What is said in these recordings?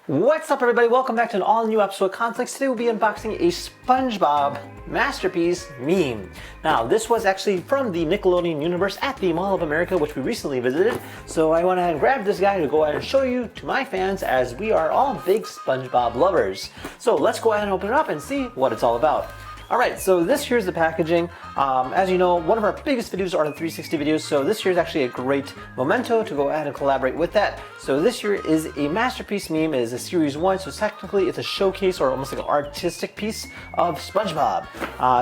What's up, everybody? Welcome back to an all-new episode of Conflicts. Today we'll be unboxing a SpongeBob masterpiece meme. Now, this was actually from the Nickelodeon universe at the Mall of America, which we recently visited. So I went ahead and grabbed this guy to go ahead and show you to my fans, as we are all big SpongeBob lovers. So let's go ahead and open it up and see what it's all about. Alright, so this here's the packaging. As you know, one of our biggest videos are the 360 videos, so this here is actually a great memento to go ahead and collaborate with that. So this here is a masterpiece meme. It is a series 1, so technically it's a showcase or almost like an artistic piece of SpongeBob.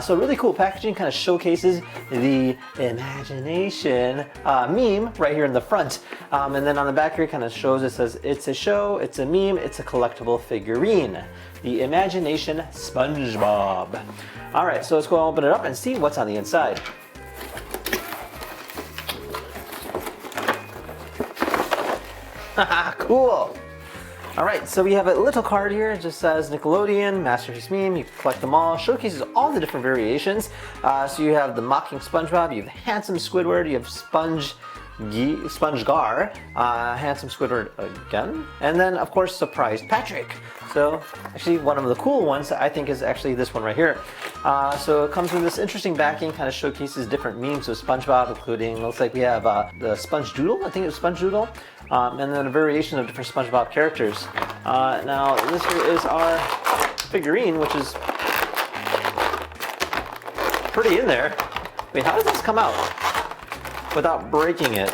So really cool packaging, kind of showcases the Imagination meme right here in the front. And then on the back here kind of shows, it says it's a show, it's a meme, it's a collectible figurine. The Imagination Spongebob. Alright, so let's go open it up and see what's on the inside. Haha, cool! Alright, so we have a little card here. It just says Nickelodeon, Masterpiece Meme. You can collect them all. Showcases all the different variations. So you have the Mocking SpongeBob, you have Handsome Squidward, you have SpongeGar, Handsome Squidward again, and then of course Surprised Patrick. So actually one of the cool ones I think is actually this one right here. So it comes with this interesting backing, kind of showcases different memes of SpongeBob, including, looks like we have the Sponge Doodle, I think it was Sponge Doodle, and then a variation of different SpongeBob characters. Now this here is our figurine, which is pretty in there. Wait, how does this come out without breaking it?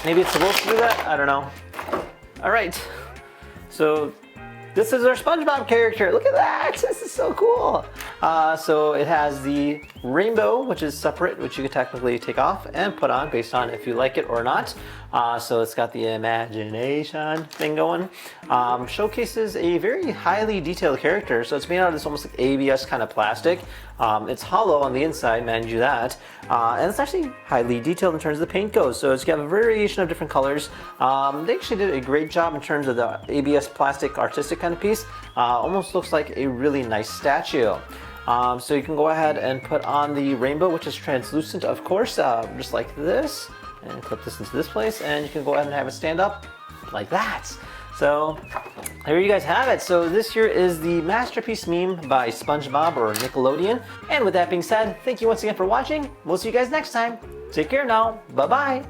Maybe it's supposed to do that? I don't know. Alright, so this is our SpongeBob character. Look at that! This is so cool! So it has the rainbow, which is separate, which you can technically take off and put on based on if you like it or not. So it's got the imagination thing going. Showcases a very highly detailed character. So it's made out of this almost like ABS kind of plastic. It's hollow on the inside, mind you that. And it's actually highly detailed in terms of the paint goes. So it's got a variation of different colors. They actually did a great job in terms of the ABS plastic artistic kind of piece. Almost looks like a really nice statue. So you can go ahead and put on the rainbow, which is translucent, of course, just like this, and clip this into this place, and you can go ahead and have it stand up like that. So there you guys have it. So this here is the masterpiece meme by SpongeBob or Nickelodeon. And with that being said, thank you once again for watching. We'll see you guys next time. Take care now. Bye-bye.